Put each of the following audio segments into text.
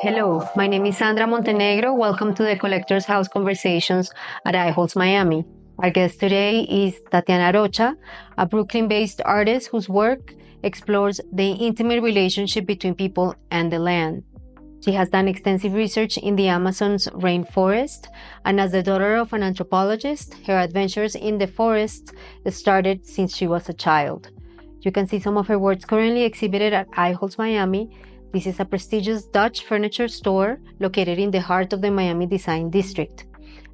Hello, my name is Sandra Montenegro. Welcome to the Collector's House Conversations at iHolds Miami. Our guest today is Tatiana Arocha, a Brooklyn based artist whose work explores the intimate relationship between people and the land. She has done extensive research in the Amazon's rainforest, and as the daughter of an anthropologist, her adventures in the forest started since she was a child. You can see some of her works currently exhibited at iHolds Miami. This is a prestigious Dutch furniture store located in the heart of the Miami Design District.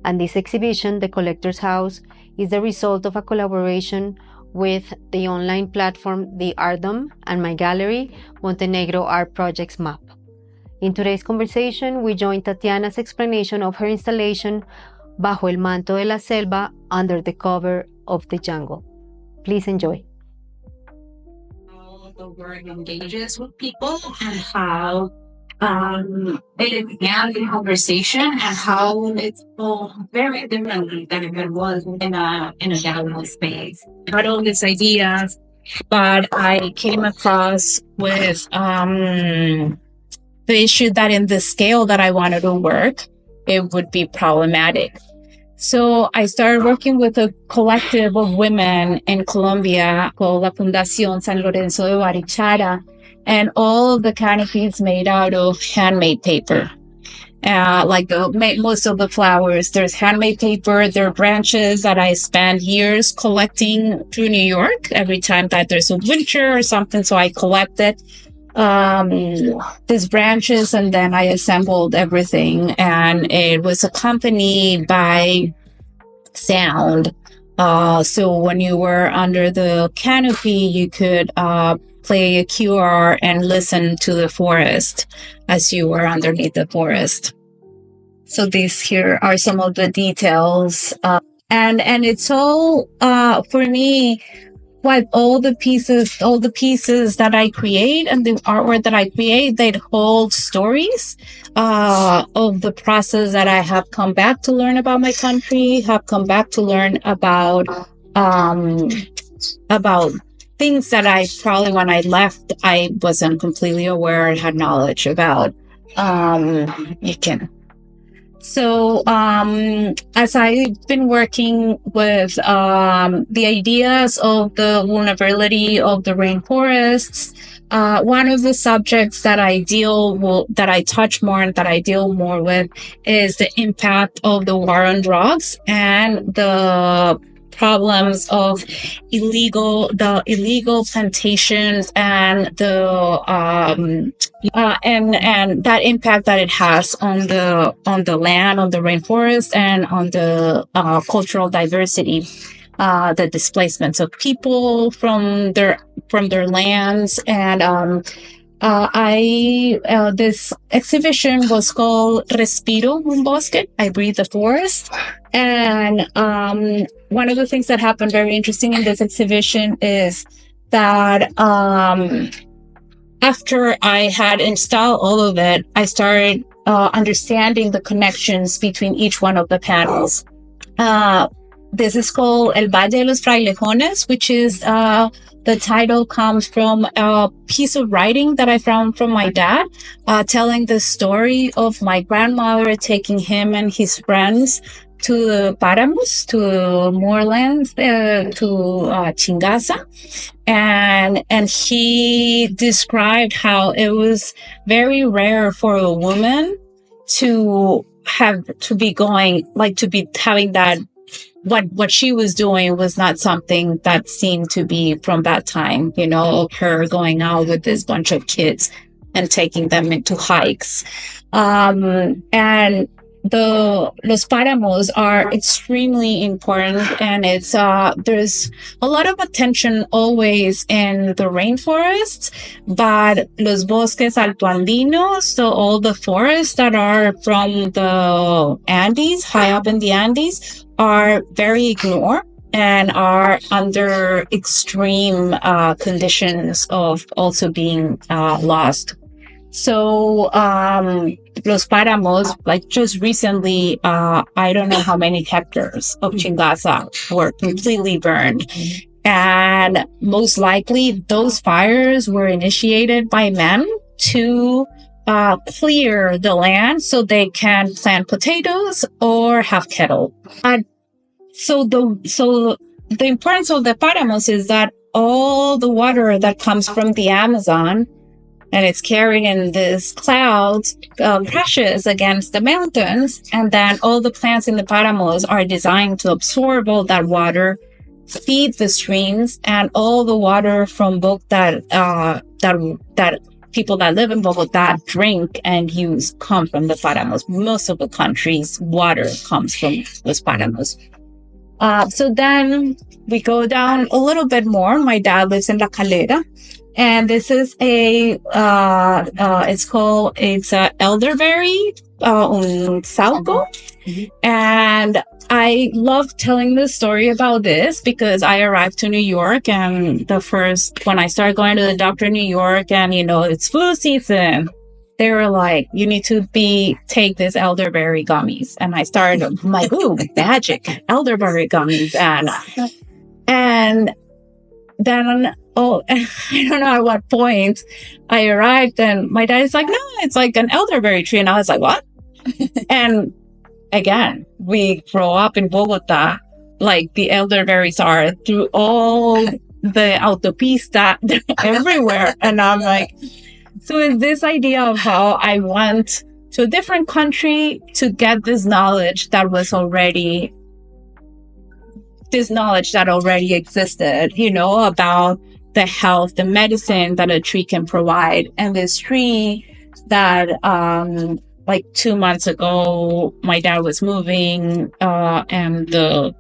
And this exhibition, The Collector's House, is the result of a collaboration with the online platform The Ardom and my gallery, Montenegro Art Projects Map. In today's conversation, we join Tatiana's explanation of her installation Bajo el manto de la selva, under the cover of the jungle. Please enjoy. How the word engages with people and how it began the conversation and how it's all very differently than it was in a gallery space. I had all these ideas, but I came across with the issue that in the scale that I wanted to work, it would be problematic. So I started working with a collective of women in Colombia called La Fundación San Lorenzo de Barichara, and all of the canopies made out of handmade paper. Most of the flowers, there's handmade paper. There are branches that I spent years collecting through New York every time that there's a winter or something. So I collected these branches, and then I assembled everything, and it was accompanied by sound. So when you were under the canopy, you could play a QR and listen to the forest as you were underneath the forest. So these here are some of the details, and it's all for me. What all the pieces that I create and the artwork that I create, they hold stories of the process that I have come back to learn about my country, have come back to learn about things that I probably when I left, I wasn't completely aware and had knowledge about. So, as I've been working with the ideas of the vulnerability of the rainforests, one of the subjects that I touch more and that I deal more with is the impact of the war on drugs and the problems of illegal plantations and and that impact that it has on the land, on the rainforest, and on the cultural diversity, the displacements of people from their lands. And this exhibition was called Respiro un bosque. I breathe the forest. And one of the things that happened very interesting in this exhibition is that after I had installed all of it, I started understanding the connections between each one of the panels. This is called El Valle de los Frailejones, which is the title comes from a piece of writing that I found from my dad, telling the story of my grandmother taking him and his friends to the Páramos, to the moorlands, to Chingaza. And he described how it was very rare for a woman to having that. What she was doing was not something that seemed to be from that time, of her going out with this bunch of kids and taking them into hikes. And Los Páramos are extremely important, and it's there's a lot of attention always in the rainforests, but Los Bosques Altoandinos, so all the forests that are from the Andes, high up in the Andes, are very ignored and are under extreme conditions of also being lost. So Los Páramos, just recently, I don't know how many hectares of Chingaza were completely burned. And most likely those fires were initiated by men to clear the land so they can plant potatoes or have cattle. So the importance of the paramos is that all the water that comes from the Amazon and it's carried in this cloud crashes against the mountains, and then all the plants in the paramos are designed to absorb all that water, feed the streams, and all the water from both that people that live in Bogota drink and use come from the paramos. Most of the country's water comes from those paramos. So then we go down a little bit more. My dad lives in La Calera, and this is it's elderberry, un sauco. And I love telling the story about this because I arrived to New York, and when I started going to the doctor in New York, and it's flu season, they were like, you need to take this elderberry gummies. And I started, I'm like, ooh, magic, elderberry gummies. And then, I don't know at what point I arrived, and my dad is like, no, it's like an elderberry tree. And I was like, what? And again, we grow up in Bogota, like the elderberries are through all the autopista everywhere. And I'm like, so it's this idea of how I went to a different country to get this knowledge that already existed, about the health, the medicine that a tree can provide. And this tree that, like 2 months ago, my dad was moving, and the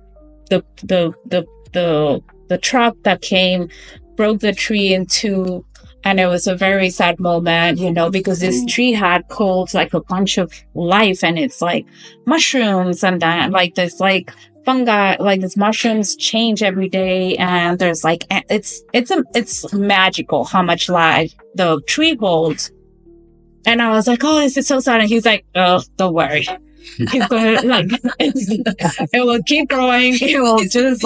truck that came broke the tree in two. And it was a very sad moment, because this tree had called like a bunch of life, and it's like mushrooms, and then like this like fungi, like these mushrooms change every day, and there's like it's magical how much life the tree holds. And I was like, oh, this is so sad. And he's like, oh, don't worry. He's going to it will keep growing. It will just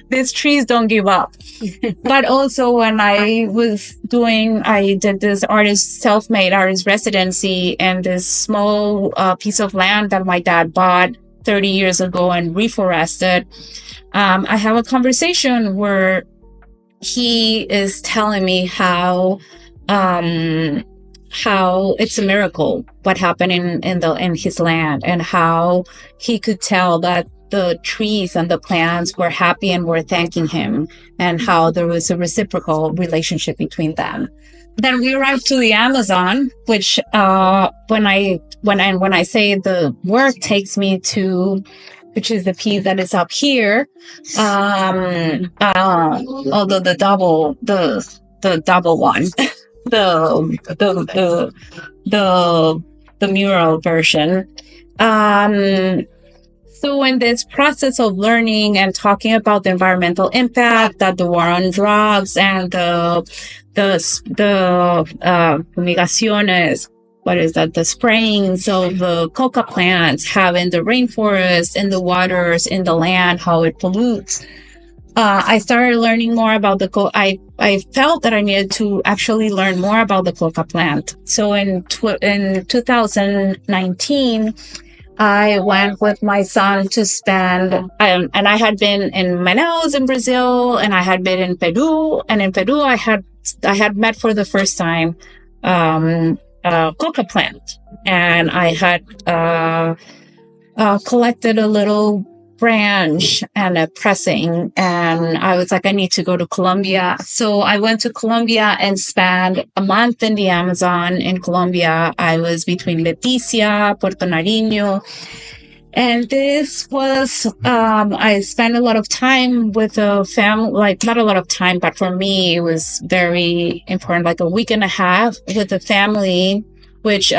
these trees don't give up. But also when I did this self-made artist residency in this small piece of land that my dad bought 30 years ago and reforested. I have a conversation where he is telling me how it's a miracle what happened in his land, and how he could tell that the trees and the plants were happy and were thanking him, and how there was a reciprocal relationship between them. Then we arrived to the Amazon, which when I say the work takes me to, which is the piece that is up here, although the double one. the mural version. So in this process of learning and talking about the environmental impact, that the war on drugs and the fumigaciones, what is that? The sprayings of the coca plants have in the rainforest, in the waters, in the land, how it pollutes. I started learning more about I felt that I needed to actually learn more about the coca plant. So in 2019, I went with my son to spend, and I had been in Manaus in Brazil, and I had been in Peru. And in Peru, I had met for the first time a coca plant, and I had collected a little branch and a pressing, and I was like, I need to go to Colombia. So I went to Colombia and spent a month in the Amazon in Colombia. I was between Leticia, Puerto Nariño, and this was, I spent a lot of time with a family, like not a lot of time, but for me, it was very important, like a week and a half with the family, which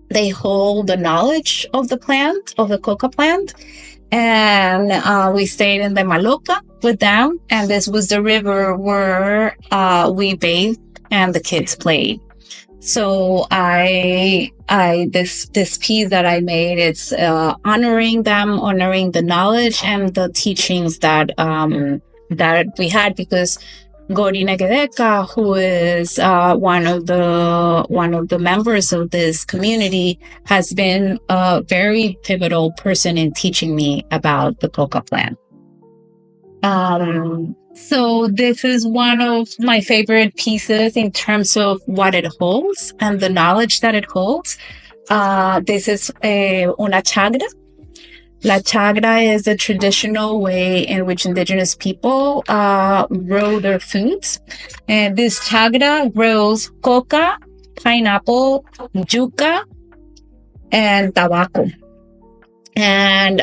they hold the knowledge of the plant, of the coca plant. And we stayed in the Maloca with them. And this was the river where we bathed and the kids played. So this piece that I made, it's honoring them, honoring the knowledge and the teachings that we had, because Gori Negedeka, who is one of the members of this community, has been a very pivotal person in teaching me about the coca plant. So this is one of my favorite pieces in terms of what it holds and the knowledge that it holds. This is una chagra. La chagra is a traditional way in which indigenous people grow their foods. And this chagra grows coca, pineapple, yuca, and tabaco. And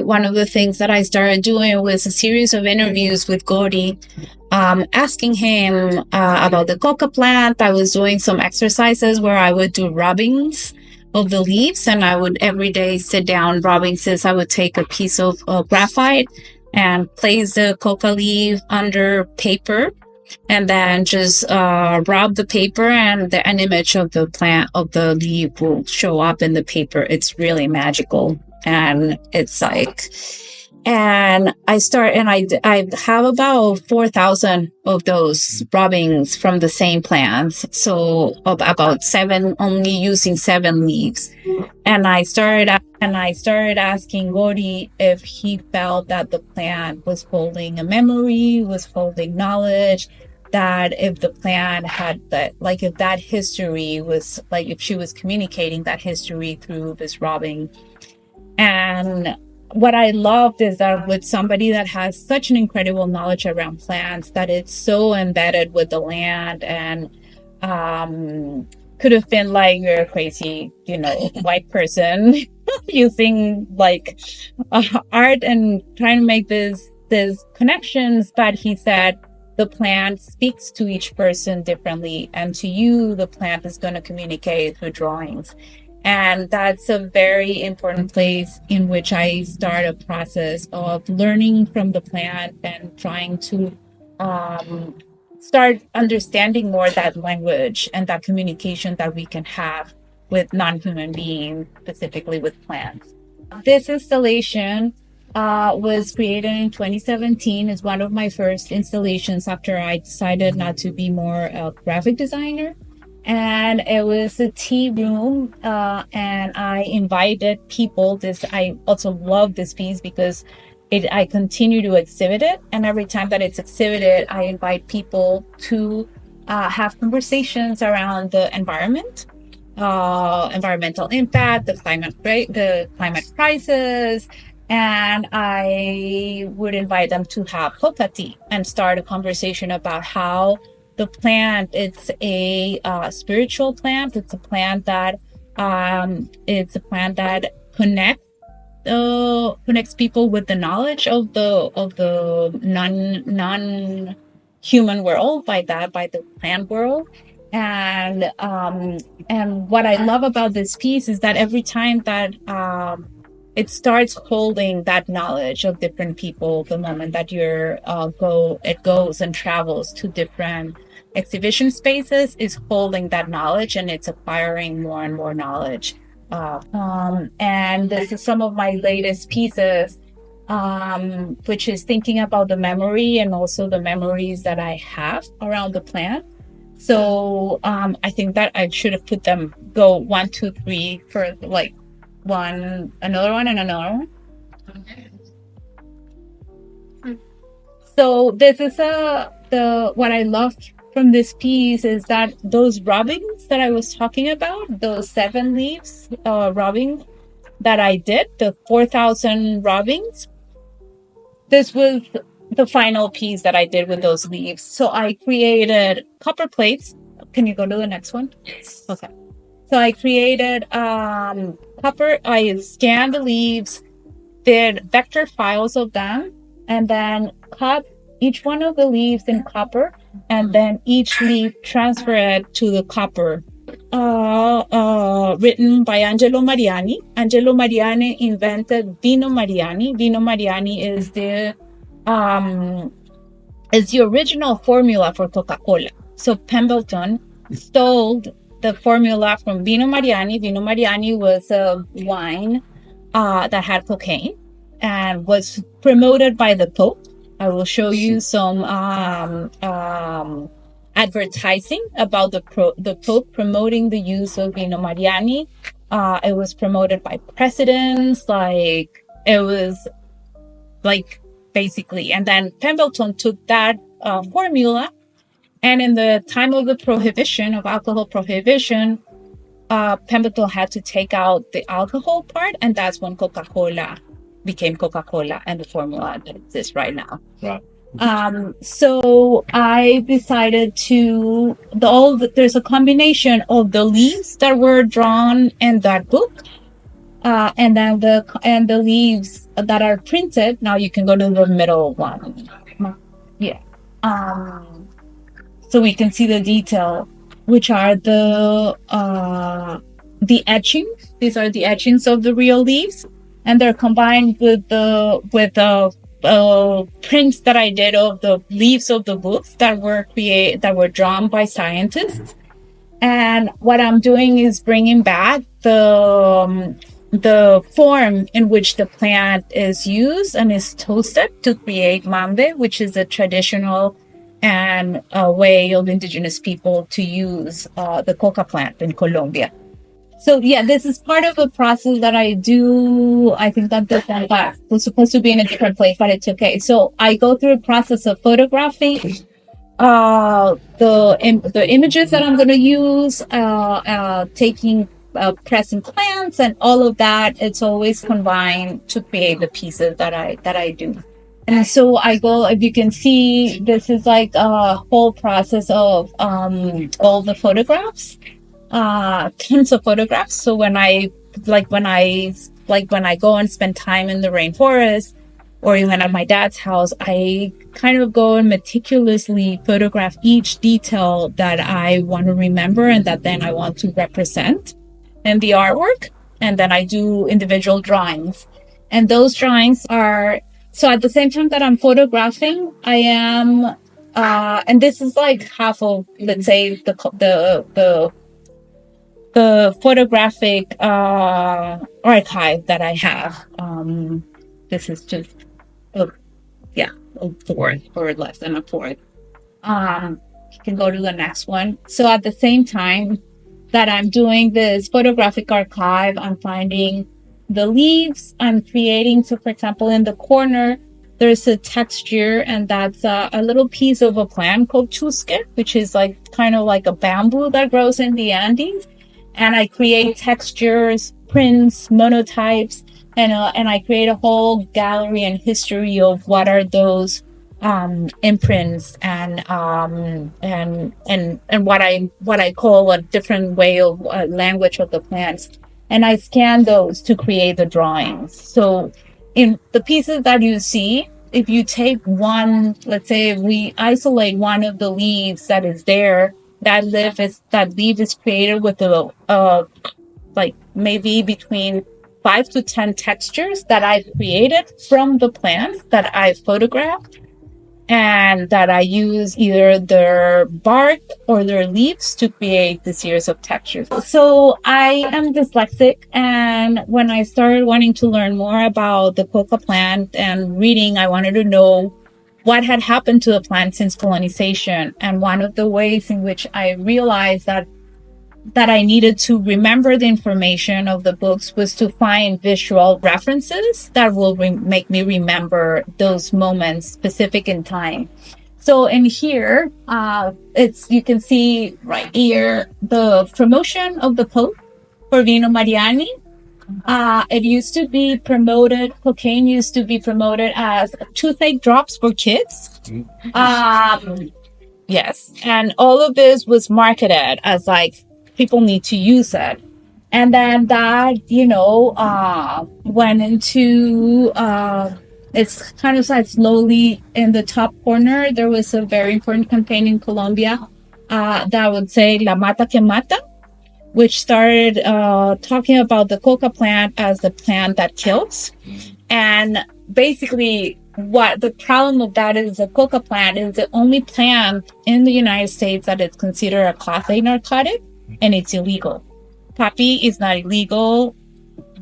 one of the things that I started doing was a series of interviews with Gori, asking him about the coca plant. I was doing some exercises where I would do rubbings of the leaves, and I would every day sit down rubbing. Since I would take a piece of graphite and place the coca leaf under paper, and then just rub the paper, and an image of the plant of the leaf will show up in the paper. It's really magical, and it's like, and I have about 4,000 of those rubbings from the same plants. So about seven, only using 7 leaves. And I started asking Gori if he felt that the plant was holding a memory, was holding knowledge, that if the plant had that, like if that history was, like if she was communicating that history through this rubbing. And what I loved is that with somebody that has such an incredible knowledge around plants, that it's so embedded with the land, and could have been like, you're a crazy, white person using like art and trying to make this connections. But he said the plant speaks to each person differently, and to you, the plant is going to communicate through drawings. And that's a very important place in which I start a process of learning from the plant and trying to start understanding more that language and that communication that we can have with non-human beings, specifically with plants. This installation was created in 2017. It's one of my first installations after I decided not to be more a graphic designer. And it was a tea room, and I invited people. I also love this piece because I continue to exhibit it, and every time that it's exhibited, I invite people to have conversations around the environment, environmental impact, the climate crisis, and I would invite them to have coca tea and start a conversation about how the plant, it's a spiritual plant. It's a plant that connects people with the knowledge of the non human world, by the plant world. And what I love about this piece is that every time that it starts holding that knowledge of different people, the moment that it goes and travels to different exhibition spaces, is holding that knowledge, and it's acquiring more and more knowledge. And this is some of my latest pieces, which is thinking about the memory and also the memories that I have around the plant. So I think that I should have put them go 1, 2, 3 for like another one and another one. So this is what I loved from this piece is that those rubbings that I was talking about, those 7 leaves rubbing that I did, the 4,000 rubbings, this was the final piece that I did with those leaves. So I created copper plates. Can you go to the next one? Yes. Okay. So I created I scanned the leaves, did vector files of them, and then cut each one of the leaves in copper, and then each leaf transferred to the copper. Written by Angelo Mariani. Angelo Mariani invented Vino Mariani. Vino Mariani is the original formula for Coca-Cola. So Pemberton stole the formula from Vino Mariani. Vino Mariani was a wine that had cocaine and was promoted by the Pope. I will show you some advertising about the Pope promoting the use of Vino Mariani. It was promoted by presidents, like it was like basically, and then Pemberton took that formula, and in the time of the prohibition of alcohol prohibition, Pemberton had to take out the alcohol part, and that's when Coca-Cola became Coca-Cola and the formula that exists right now. Right. So I decided to there's a combination of the leaves that were drawn in that book, and then the leaves that are printed. Now you can go to the middle one. Yeah. So we can see the detail, which are the etchings. These are the etchings of the real leaves, and they're combined with the prints that I did of the leaves of the books that were drawn by scientists. And what I'm doing is bringing back the form in which the plant is used and is toasted to create mambe, which is a traditional and a way of indigenous people to use the coca plant in Colombia. So yeah, this is part of the process that I do. I think that the plant was supposed to be in a different place, but it's okay. So I go through a process of photographing the images that I'm going to use, taking present plants and all of that. It's always combined to create the pieces that I do. And so I go, if you can see, this is like a whole process of all the photographs, tons of photographs. So when I go and spend time in the rainforest or even at my dad's house, I kind of go and meticulously photograph each detail that I want to remember and that then I want to represent in the artwork. And then I do individual drawings. And those drawings are, so at the same time that I'm photographing, I am, and this is like half of, let's say, the photographic archive that I have. This is just a fourth or less than a fourth. You can go to the next one. So at the same time that I'm doing this photographic archive, I'm finding the leaves, I'm creating. So for example, in the corner, there's a texture, and that's a little piece of a plant called chusque, which is like kind of like a bamboo that grows in the Andes. And I create textures, prints, monotypes, and I create a whole gallery and history of what are those imprints and what I call a different way of language of the plants. And I scan those to create the drawings. So in the pieces that you see, if you take one, let's say if we isolate one of the leaves that is there, that leaf is created with like maybe between 5 to 10 textures that I've created from the plants that I've photographed, and that I use either their bark or their leaves to create the series of textures. So I am dyslexic, and when I started wanting to learn more about the coca plant and reading, I wanted to know what had happened to the plant since colonization. And one of the ways in which I realized that I needed to remember the information of the books was to find visual references that will make me remember those moments specific in time. So in here, you can see right here, the promotion of the Pope for Vino Mariani. It used to be promoted, cocaine used to be promoted as toothache drops for kids. Yes. And all of this was marketed as like, people need to use it. And then that, went into, it's kind of like slowly in the top corner. There was a very important campaign in Colombia that would say La Mata que Mata, which started talking about the coca plant as the plant that kills. And basically, what the problem of that is, the coca plant is the only plant in the United States that is considered a Class A narcotic, and it's illegal. Poppy is not illegal.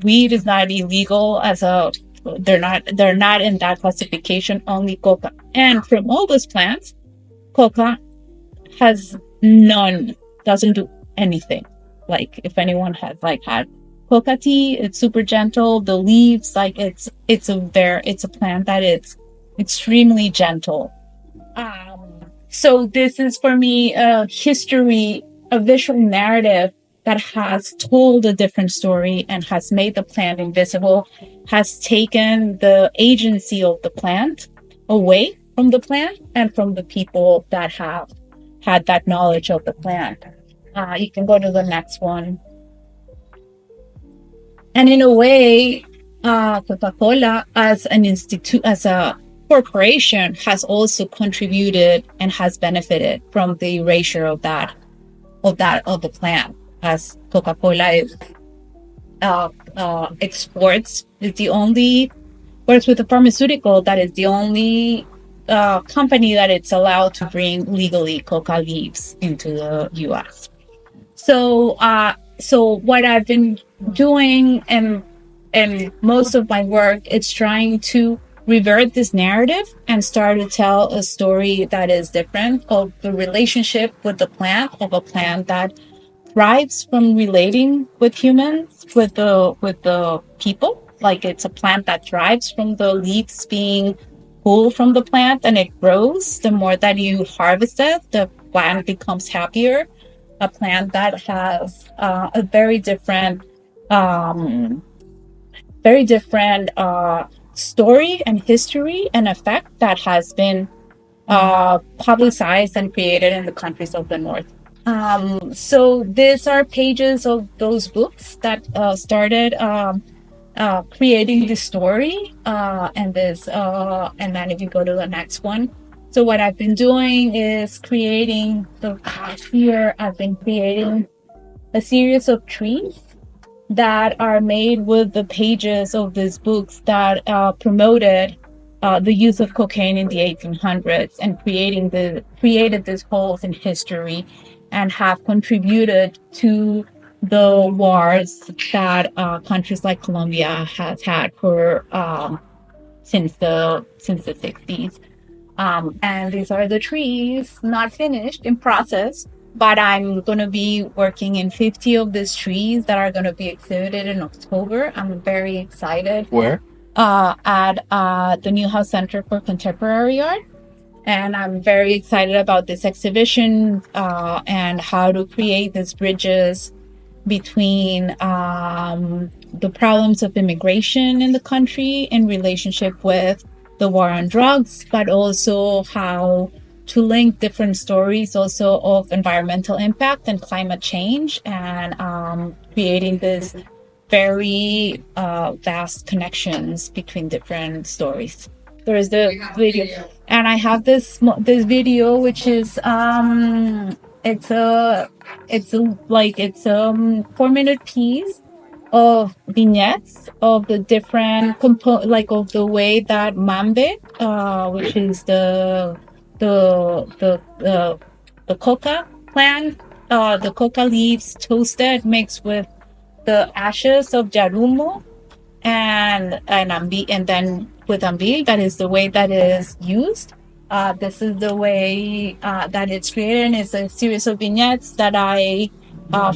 Weed is not illegal as a they're not in that classification, only coca. And from all those plants, coca has none, doesn't do anything. Like if anyone has like had coca tea, it's super gentle. The leaves, like it's a plant that it's extremely gentle. So this is for me a history, a visual narrative that has told a different story and has made the plant invisible, has taken the agency of the plant away from the plant and from the people that have had that knowledge of the plant. You can go to the next one. And in a way, Coca-Cola as an institute, as a corporation, has also contributed and has benefited from the erasure of the plant, as Coca-Cola exports, is the only, works with a pharmaceutical that is the only company that it's allowed to bring legally coca leaves into the U.S. So what I've been doing and most of my work, it's trying to revert this narrative and start to tell a story that is different of the relationship with the plant, of a plant that thrives from relating with humans, with the people. Like it's a plant that thrives from the leaves being pulled from the plant, and it grows. The more that you harvest it, the plant becomes happier. A plant that has a very different story and history and effect that has been publicized and created in the countries of the North. So these are pages of those books that started creating the story, and then if you go to the next one. So what I've been doing is creating here I've been creating a series of trees that are made with the pages of these books that promoted the use of cocaine in the 1800s and created these holes in history and have contributed to the wars that countries like Colombia has had for since the 60s. And these are the trees, not finished, in process, but I'm going to be working in 50 of these trees that are going to be exhibited in October. I'm very excited. Where? At the Newhouse Center for Contemporary Art. And I'm very excited about this exhibition and how to create these bridges between the problems of immigration in the country in relationship with the war on drugs, but also how to link different stories also of environmental impact and climate change, and creating this very vast connections between different stories. There is the video, and I have this video, which is it's a 4-minute piece of vignettes of the different of the way that mambe, which is the coca plant, the coca leaves toasted mixed with the ashes of jarumo and then with ambil, that is the way that is used. This is the way that it's created, and it's a series of vignettes that I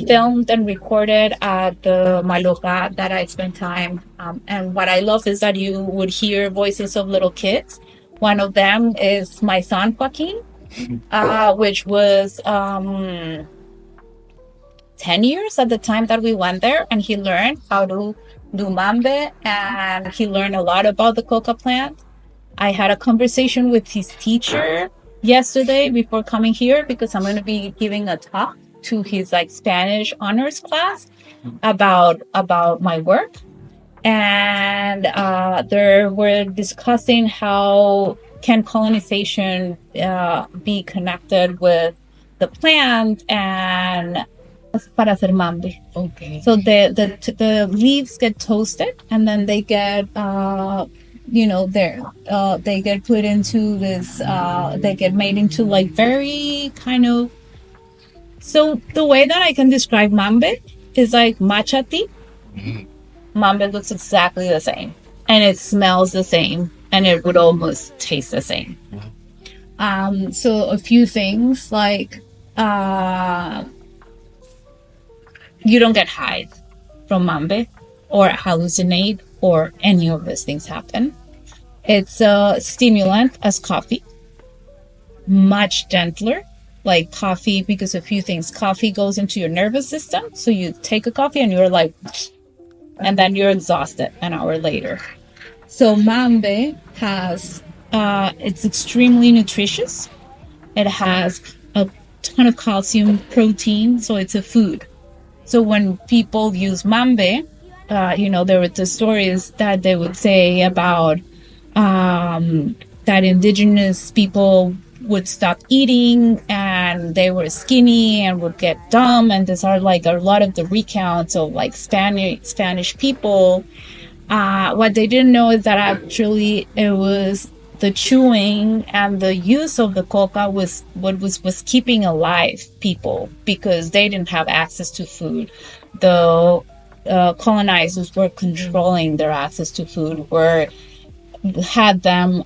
filmed and recorded at the Maloca that I spent time. And what I love is that you would hear voices of little kids. One of them is my son, Joaquin, which was 10 years at the time that we went there, and he learned how to do mambe, and he learned a lot about the coca plant. I had a conversation with his teacher yesterday before coming here, because I'm going to be giving a talk to his Spanish honors class about my work. And they were discussing how can colonization be connected with the plant and para hacer mambe. Okay. So the leaves get toasted, and then they get they get put into this they get made into very kind of, so the way that I can describe mambe is like matcha tea. Mambe looks exactly the same. and it smells the same, and it would almost taste the same. So a few things like uh, you don't get high from mambe or hallucinate or any of those things happen. It's a stimulant as coffee, much gentler like coffee, because a few things. Coffee goes into your nervous system. So you take a coffee and you're like, and then you're exhausted an hour later. So mambe has, it's extremely nutritious. It has a ton of calcium, protein, so it's a food. So when people use mambe, there were the stories that they would say about that indigenous people would stop eating and they were skinny and would get dumb. And these are like a lot of the recounts of like Spanish people. What they didn't know is that actually it was the chewing and the use of the coca was what was keeping alive people, because they didn't have access to food. The colonizers were controlling their access to food, had them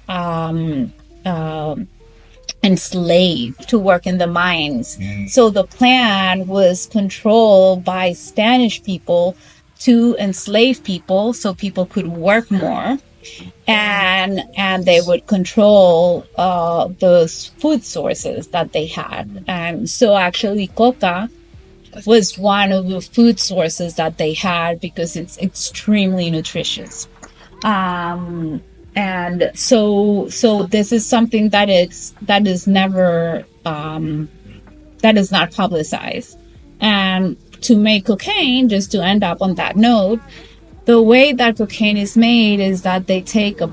enslaved to work in the mines. So the plan was controlled by Spanish people to enslave people so people could work more, and they would control the food sources that they had. And so actually coca was one of the food sources that they had because it's extremely nutritious. And so this is something that is never that is not publicized. And to make cocaine, just to end up on that note, the way that cocaine is made is that they take a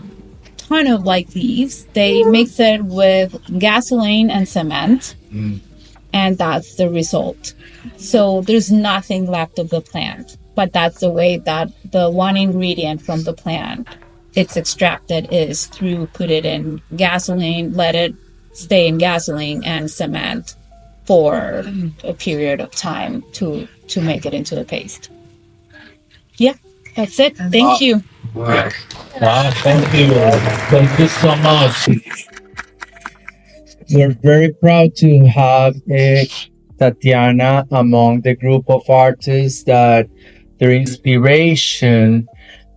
ton of like leaves, they mix it with gasoline and cement, and that's the result. So there's nothing left of the plant, but that's the way that the one ingredient from the plant it's extracted is through put it in gasoline, let it stay in gasoline and cement for a period of time to make it into a paste. Yeah, that's it. Thank you. Wow, thank you. Thank you so much. We're very proud to have Tatiana among the group of artists that their inspiration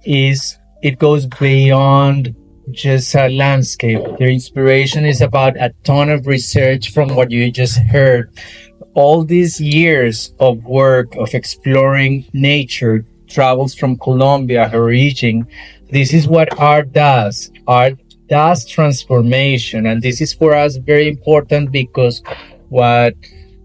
is it goes beyond just a landscape. Their inspiration is about a ton of research from what you just heard. All these years of work of exploring nature, travels from Colombia, her origin. This is what art does. Art does transformation, and this is for us very important because what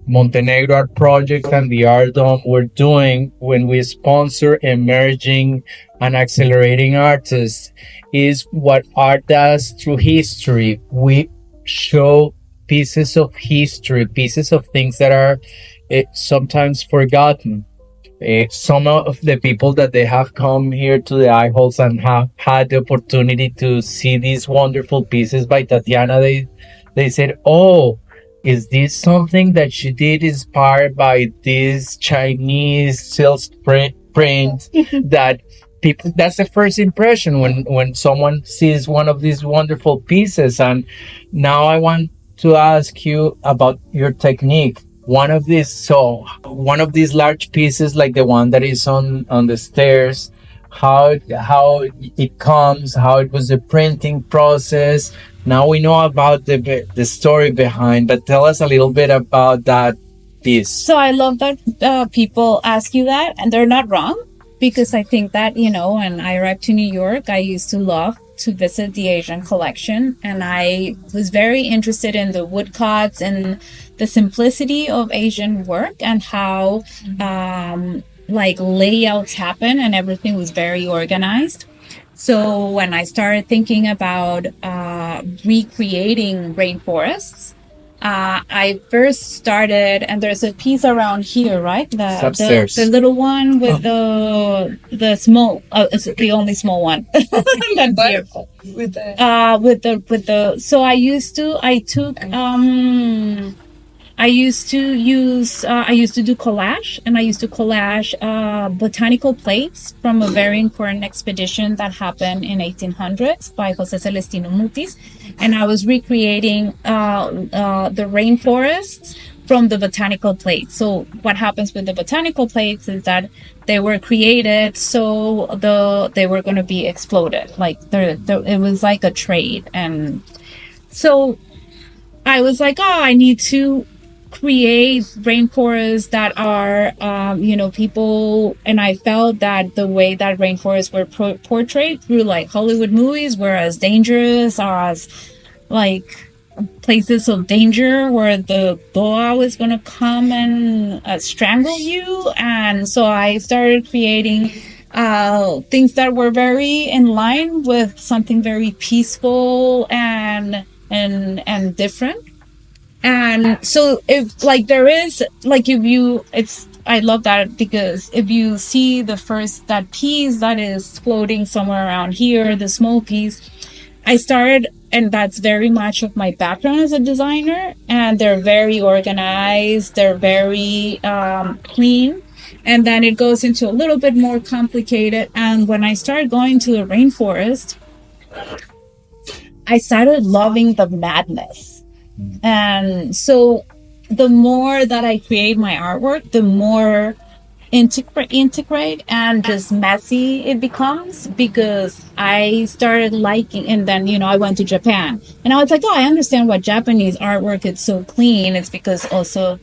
Montenegro Art Project and the Art Dome were doing when we sponsor emerging and accelerating artists is what art does through history. We show pieces of history, pieces of things that are sometimes forgotten. Some of the people that they have come here to the eye holes and have had the opportunity to see these wonderful pieces by Tatiana, they said, "Oh, is this something that she did inspired by this Chinese silk print that people?" That's the first impression when someone sees one of these wonderful pieces. And now I want to ask you about your technique. One of these large pieces like the one that is on the stairs, how it comes, how it was the printing process. Now we know about the story behind, but tell us a little bit about that piece. So I love that people ask you that, and they're not wrong, because I think that, when I arrived to New York, I used to love to visit the Asian collection, and I was very interested in the woodcuts and the simplicity of Asian work and how like layouts happen and everything was very organized. So when I started thinking about recreating rainforests, I first started, and there's a piece around here, right? The little one with the small, it's the only small one. That's here. So I I used to do collage, and I used to collage botanical plates from a very important expedition that happened in 1800s by Jose Celestino Mutis, and I was recreating the rainforests from the botanical plates. So what happens with the botanical plates is that they were created so they were going to be exploded. Like it was like a trade, and so I was like, oh, I need to create rainforests that are, people. And I felt that the way that rainforests were portrayed through like Hollywood movies were as dangerous, or as like places of danger where the boa was going to come and strangle you. And so I started creating things that were very in line with something very peaceful and different. And so if like there is like if you it's I love that, because if you see that piece that is floating somewhere around here, the small piece, I started, and that's very much of my background as a designer, and they're very organized, they're very clean, and then it goes into a little bit more complicated. And when I started going to the rainforest, I started loving the madness. And so the more that I create my artwork, the more integrate and just messy it becomes, because I started liking, and then I went to Japan, and I was like, oh, I understand why Japanese artwork is so clean. It's because also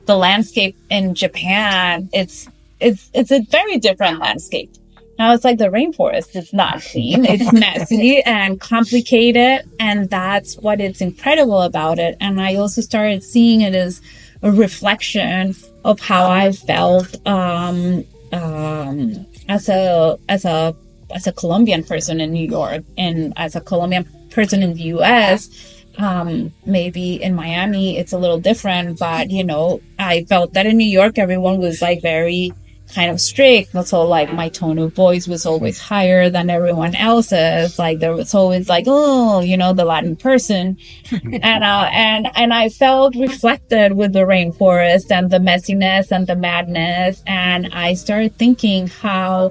the landscape in Japan, it's a very different landscape. Now it's like the rainforest is not clean. It's messy and complicated, and that's what is incredible about it. And I also started seeing it as a reflection of how I felt as a Colombian person in New York, and as a Colombian person in the U.S. Maybe in Miami it's a little different, but I felt that in New York everyone was like very kind of strict. So like my tone of voice was always higher than everyone else's. Like there was always like, oh, the Latin person. and I felt reflected with the rainforest and the messiness and the madness. And I started thinking how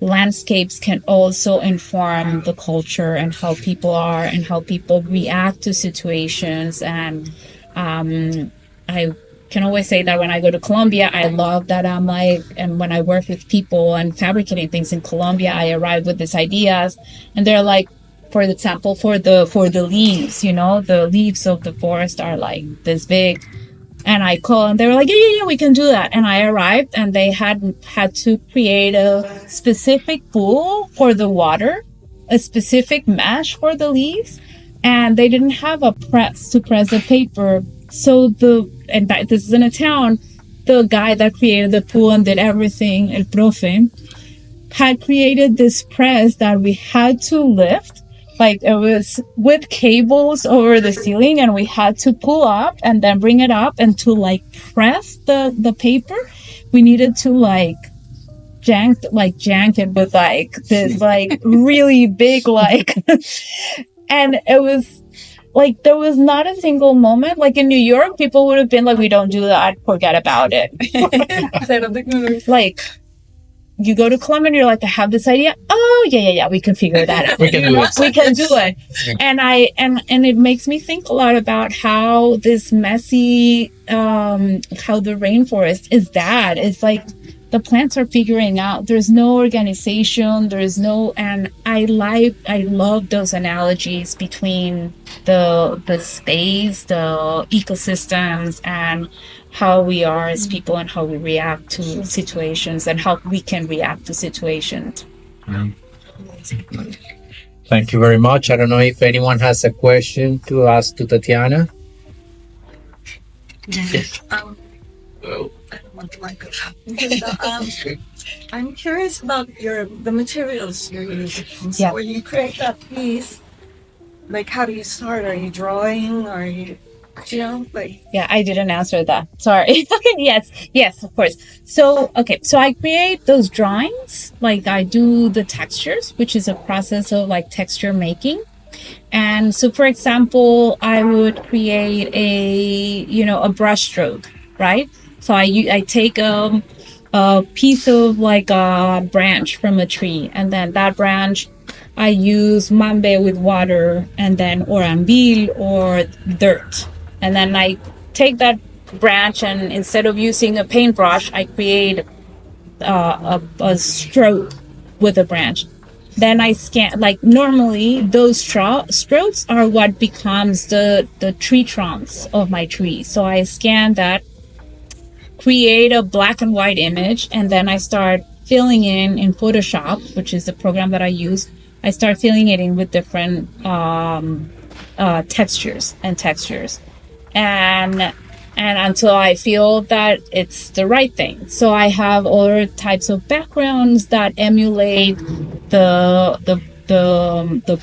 landscapes can also inform the culture and how people are and how people react to situations. And I can always say that when I go to Colombia, I love that I'm like, and when I work with people and fabricating things in Colombia, I arrive with these ideas, and they're like, for example, for the leaves, the leaves of the forest are like this big. And I call, and they were like, yeah, we can do that. And I arrived, and they had to create a specific pool for the water, a specific mesh for the leaves, and they didn't have a press to press the paper. So this is in a town, the guy that created the pool and did everything, El Profe, had created this press that we had to lift. Like it was with cables over the ceiling, and we had to pull up and then bring it up, and to like press the paper, we needed to like jank it with like this like really big like and it was like there was not a single moment. Like in New York, people would have been like, we don't do that, forget about it. Like you go to Colombia and you're like, I have this idea. Oh yeah, we can figure that out. We can do it. We can do it. And it makes me think a lot about how this messy, how the rainforest is that. It's like the plants are figuring out. There's no organization. And I love those analogies between the space, the ecosystems, and how we are as people, and how we react to situations, and how we can react to situations. Thank you very much. I don't know if anyone has a question to ask to Tatiana. Yes. I'm curious about the materials you're using. So when you create that piece, like how do you start? Are you drawing? Are you like? Yeah, I didn't answer that. Sorry. Yes, of course. So I create those drawings. Like I do the textures, which is a process of like texture making. And so, for example, I would create a brush stroke, right? So I take a piece of like a branch from a tree, and then that branch I use mambe with water, and then or ambil or dirt, and then I take that branch, and instead of using a paintbrush, I create a stroke with a branch. Then I scan, like normally those strokes are what becomes the tree trunks of my tree. So I scan that, create a black and white image, and then I start filling in Photoshop, which is the program that I use. I start filling it in with different textures, and until I feel that it's the right thing. So I have other types of backgrounds that emulate the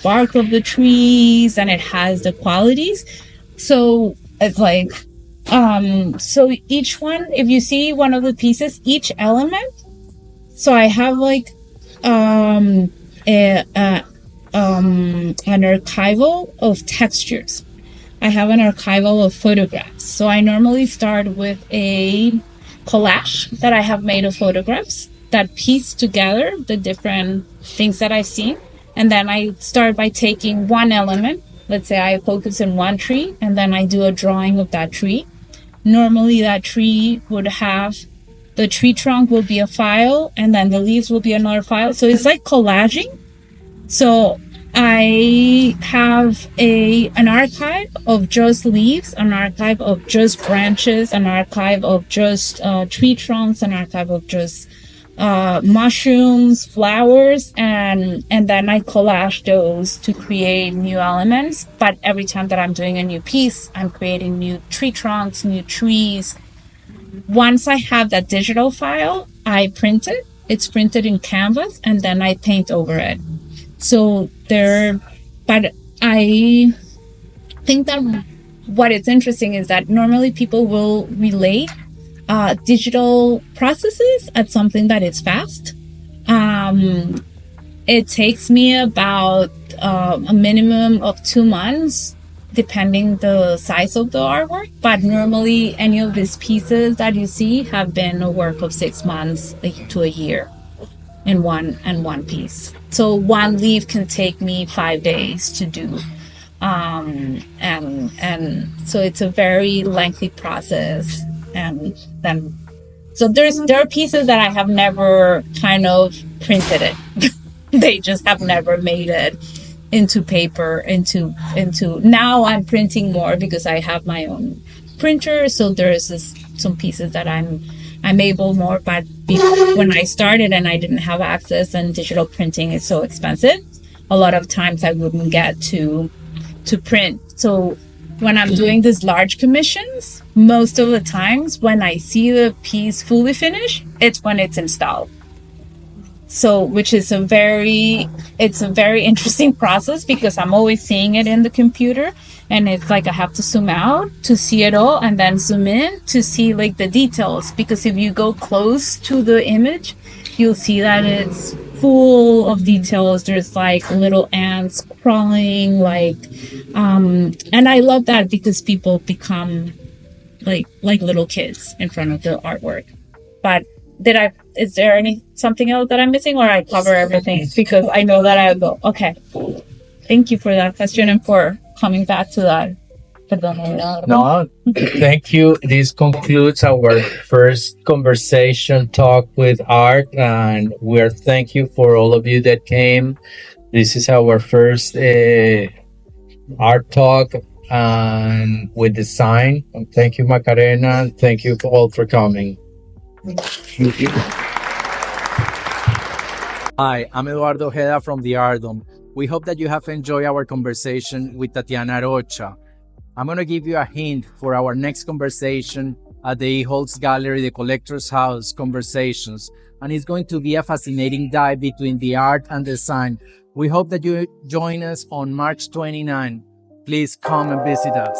bark of the trees, and it has the qualities. So it's like so each one, if you see one of the pieces, each element. So I have like an archival of textures. I have an archival of photographs. So I normally start with a collage that I have made of photographs that piece together the different things that I've seen. And then I start by taking one element. Let's say I focus on one tree, and then I do a drawing of that tree. Normally that tree would have, the tree trunk will be a file, and then the leaves will be another file. So it's like collaging. So I have an archive of just leaves, an archive of just branches, an archive of just tree trunks, an archive of just mushrooms, flowers, and then I collage those to create new elements. But every time that I'm doing a new piece, I'm creating new tree trunks, new trees. Once I have that digital file, I print it. It's printed in Canvas, and then I paint over it. So but I think that what is interesting is that normally people will relate digital processes as something that is fast. It takes me about a minimum of 2 months, depending the size of the artwork. But normally any of these pieces that you see have been a work of 6 months to a year in one piece. So one leaf can take me 5 days to do. And so it's a very lengthy process. And then, so there are pieces that I have never kind of printed it. They just have never made it into paper, into now I'm printing more because I have my own printer. So there's some pieces that I'm able more, but when I started and I didn't have access, and digital printing is so expensive, a lot of times I wouldn't get to print. So when I'm doing these large commissions, most of the times when I see the piece fully finished, it's when it's installed. So, which is a very interesting process, because I'm always seeing it in the computer, and it's like I have to zoom out to see it all, and then zoom in to see like the details. Because if you go close to the image, you'll see that it's full of details. There's like little ants crawling, and I love that because people become like little kids in front of the artwork. But is there something else that I'm missing, or I cover everything? Because I know that I go, okay. Thank you for that question and for coming back to that. No, thank you. This concludes our first conversation talk with Art, and thank you for all of you that came. This is our first art talk and with design. And thank you, Macarena. Thank you all for coming. Hi, I'm Eduardo Ojeda from the Ardom. We hope that you have enjoyed our conversation with Tatiana Arocha. I'm going to give you a hint for our next conversation at the Holtz Gallery, the Collector's House Conversations, and it's going to be a fascinating dive between the art and design. We hope that you join us on March 29. Please come and visit us.